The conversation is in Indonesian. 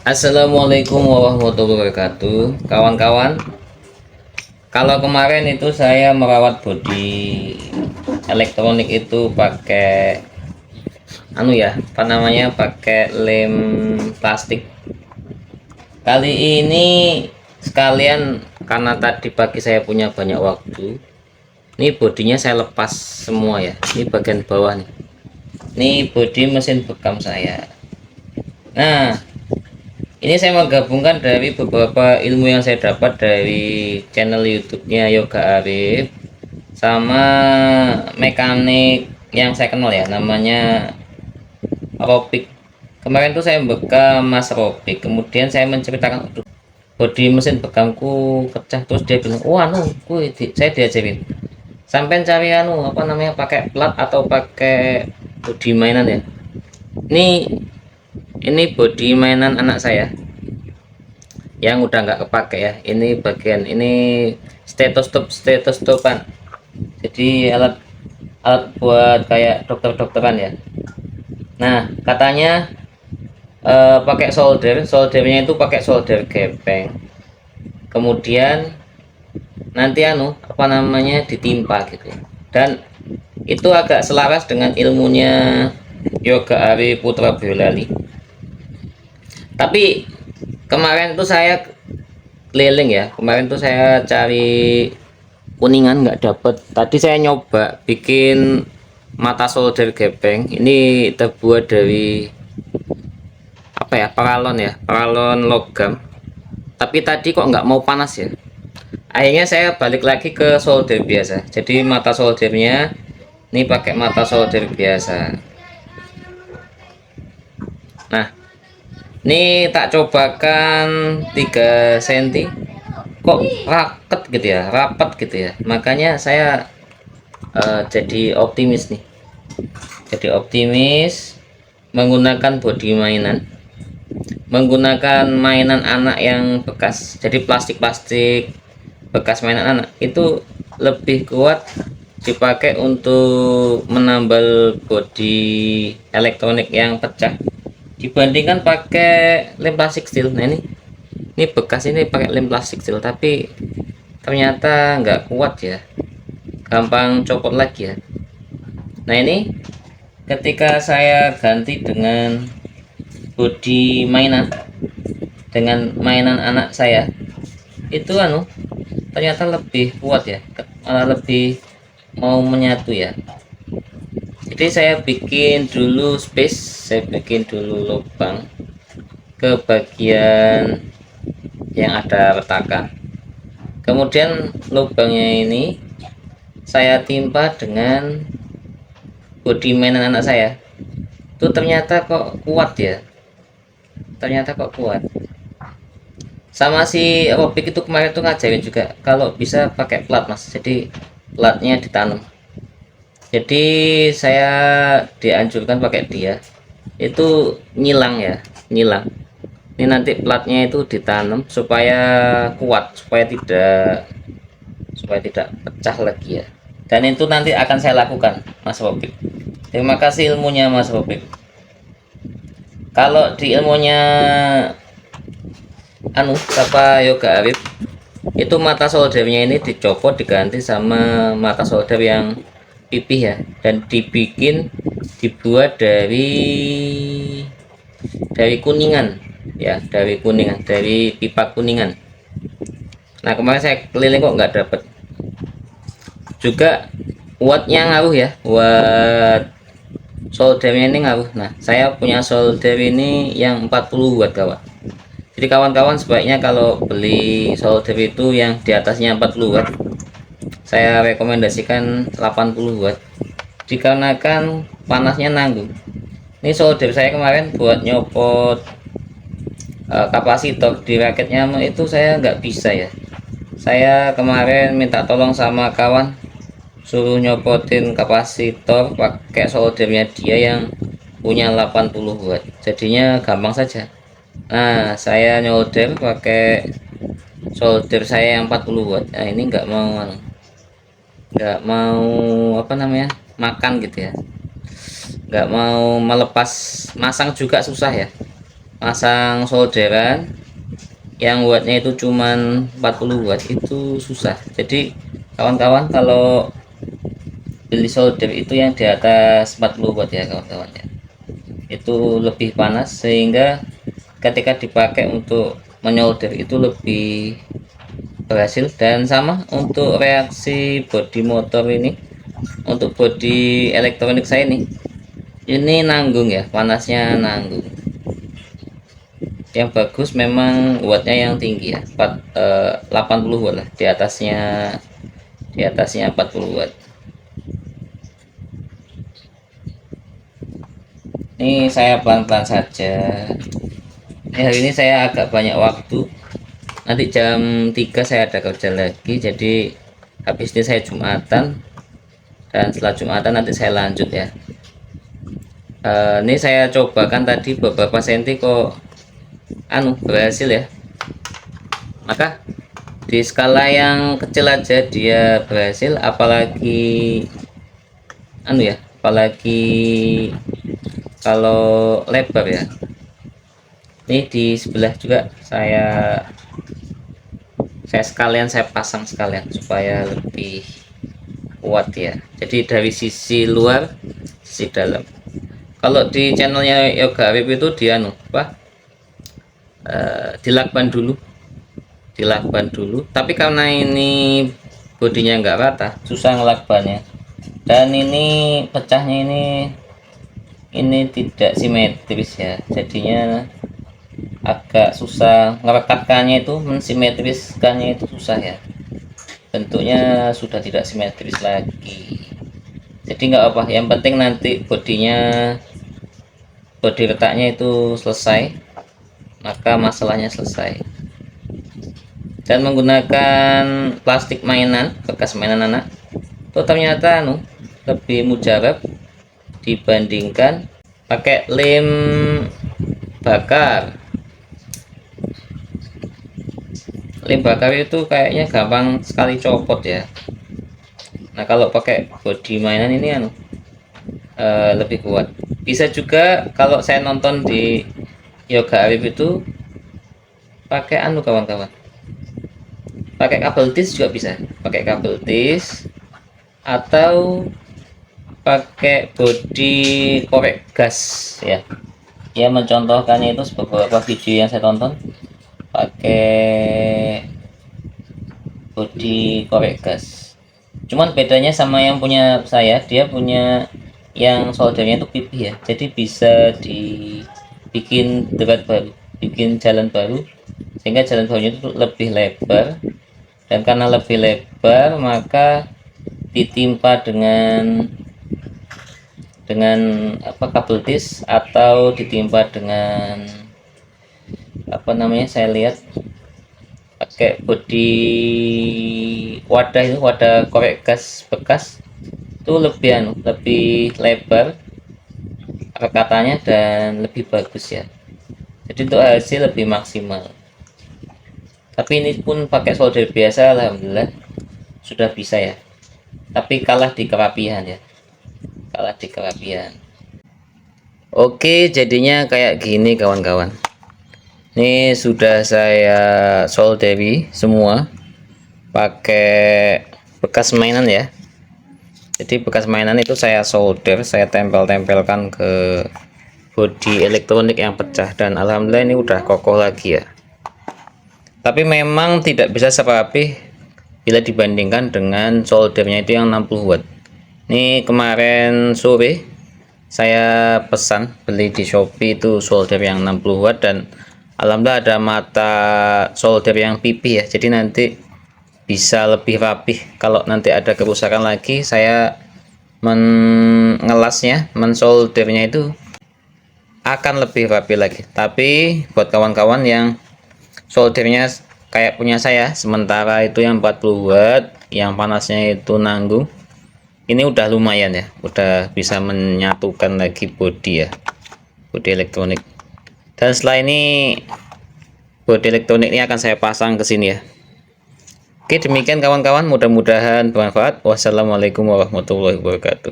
Assalamualaikum warahmatullahi wabarakatuh, kawan-kawan. Kalau kemarin itu saya merawat bodi elektronik itu pakai apa namanya, pakai lem plastik. Kali ini sekalian, karena tadi pagi saya punya banyak waktu, ini bodinya saya lepas semua ya. Ini bagian bawah nih. Ini bodi mesin bekam saya. Nah, ini saya menggabungkan dari beberapa ilmu yang saya dapat dari channel YouTube-nya Yoga Arif sama mekanik yang saya kenal ya, namanya Ropik. Kemarin tuh saya bekam Mas Ropik, kemudian saya menceritakan bodi mesin bekamku pecah, terus dia bilang, "Wah, saya diajarin sampai cari apa namanya, pakai plat atau pakai bodi mainan ya." Ini bodi mainan anak saya yang udah nggak kepake ya. Ini bagian ini stetoskopan, jadi alat alat buat kayak dokter-dokteran ya. Nah, katanya pakai soldernya itu pakai solder gepeng, kemudian nanti apa namanya, ditimpa gitu ya. Dan itu agak selaras dengan ilmunya Yoga Ari Putra Boyolali. Tapi kemarin tuh saya keliling ya, kemarin tuh saya cari Kuningan nggak dapet. Tadi saya nyoba bikin mata solder gepeng, ini terbuat dari apa ya, paralon logam, tapi tadi kok nggak mau panas ya. Akhirnya saya balik lagi ke solder biasa, jadi mata soldernya ini pakai mata solder biasa. Nah, ini tak cobakan 3 cm, kok rapat gitu ya. Makanya saya jadi optimis nih, menggunakan bodi mainan, menggunakan mainan anak yang bekas. Jadi plastik bekas mainan anak itu lebih kuat dipakai untuk menambal bodi elektronik yang pecah dibandingkan pakai lem plastik steel. Nah, ini bekas, ini pakai lem plastik steel, tapi ternyata nggak kuat ya, gampang copot lagi ya. Nah, ini ketika saya ganti dengan bodi mainan, dengan mainan anak saya, itu ternyata lebih kuat ya, malah lebih mau menyatu ya. Jadi saya bikin dulu saya bikin dulu lubang ke bagian yang ada retakan, kemudian lubangnya ini saya timpa dengan bodi mainan anak saya. Itu ternyata kok kuat ya, sama si Robik itu kemarin tuh ngajarin juga kalau bisa pakai plat mas, jadi platnya ditanam. Jadi saya dianjurkan pakai dia itu nyilang ya, nyilang. Ini nanti platnya itu ditanam supaya kuat, supaya tidak pecah lagi ya. Dan itu nanti akan saya lakukan Mas Robik. Terima kasih ilmunya Mas Robik. Kalau di ilmunya siapa, Yoga Arif, itu mata soldernya ini dicopot, diganti sama mata solder yang pipih ya, dan dibuat dari kuningan ya, dari pipa kuningan. Nah, kemarin saya keliling kok nggak dapet. Juga wattnya ngaruh ya, watt soldernya ini ngaruh. Nah, saya punya solder ini yang 40 watt kawan. Jadi kawan-kawan sebaiknya kalau beli solder itu yang di atasnya 40 watt, saya rekomendasikan 80 watt, dikarenakan panasnya nanggung. Ini solder saya kemarin buat nyopot kapasitor di raketnya itu saya nggak bisa ya. Saya kemarin minta tolong sama kawan, suruh nyopotin kapasitor pakai soldernya dia yang punya 80 watt, jadinya gampang saja. Nah, saya nyolder pakai solder saya yang 40 watt. Nah, ini nggak mau apa namanya, makan gitu ya, nggak mau melepas, masang juga susah ya. masang solderan yang wattnya itu cuman 40 watt itu susah. Jadi kawan-kawan kalau beli solder itu yang di atas 40 watt ya kawan-kawan ya, itu lebih panas sehingga ketika dipakai untuk menyolder itu lebih berhasil. Dan sama untuk reaksi bodi motor ini, untuk bodi elektronik saya ini nanggung ya, panasnya nanggung. Yang bagus memang wattnya yang tinggi ya, 80 watt lah, di atasnya 40 watt. Ini saya pelan-pelan saja. Hari ini saya agak banyak waktu, nanti jam 3 saya ada kerja lagi, jadi habis ini saya Jumatan, dan setelah Jumatan nanti saya lanjut ya. Ini saya cobakan tadi beberapa senti kok berhasil ya. Maka di skala yang kecil aja dia berhasil, apalagi apalagi kalau lebar ya. Ini di sebelah juga saya pasang sekalian supaya lebih kuat ya. Jadi dari sisi luar, sisi dalam. Kalau di channelnya Yoga Arif itu dia dilakban dulu, tapi karena ini bodinya nggak rata, susah ngelakbannya, dan ini pecahnya ini tidak simetris ya, jadinya agak susah ngerekatkannya, itu mensimetriskannya itu susah ya, bentuknya sudah tidak simetris lagi. Jadi nggak apa, yang penting nanti bodi retaknya itu selesai, maka masalahnya selesai. Dan menggunakan plastik mainan, bekas mainan anak, itu ternyata lebih mujarab dibandingkan pakai lem bakar. Lem bakar itu kayaknya gampang sekali copot ya. Nah kalau pakai bodi mainan ini lebih kuat. Bisa juga kalau saya nonton di Yoga Arif itu pakai kawan-kawan, pakai kabel tis juga bisa, pakai kabel tis atau pakai bodi korek gas ya. Ya mencontohkannya itu beberapa video yang saya tonton pakai bodi korek gas. Cuman bedanya sama yang punya saya, dia punya yang soldernya itu pipih ya, jadi bisa dibikin dekat baru, bikin jalan baru, sehingga jalan barunya itu lebih lebar, dan karena lebih lebar maka ditimpa dengan kabel tis atau ditimpa dengan saya lihat pakai bodi wadah korek gas bekas itu lebih lebar rekatannya dan lebih bagus ya, jadi untuk hasil lebih maksimal. Tapi ini pun pakai solder biasa, alhamdulillah sudah bisa ya, tapi kalah di kerapihan ya, kalah di kerapihan. Oke, jadinya kayak gini kawan-kawan. Ini sudah saya solderi semua pakai bekas mainan ya. Jadi bekas mainan itu saya solder, saya tempel-tempelkan ke bodi elektronik yang pecah, dan alhamdulillah ini udah kokoh lagi ya. Tapi memang tidak bisa serapih bila dibandingkan dengan soldernya itu yang 60 watt. Ini kemarin sore saya pesan beli di Shopee itu solder yang 60 watt, dan alhamdulillah ada mata solder yang pipih ya, jadi nanti bisa lebih rapih. Kalau nanti ada kerusakan lagi, saya mengelasnya, mensoldernya itu akan lebih rapi lagi. Tapi buat kawan-kawan yang soldernya kayak punya saya, sementara itu yang 40 watt yang panasnya itu nanggung, ini udah lumayan ya, udah bisa menyatukan lagi bodi ya, bodi elektronik. Dan setelah ini bodi elektronik ini akan saya pasang ke sini ya. Oke, demikian kawan-kawan, mudah-mudahan bermanfaat. Wassalamualaikum warahmatullahi wabarakatuh.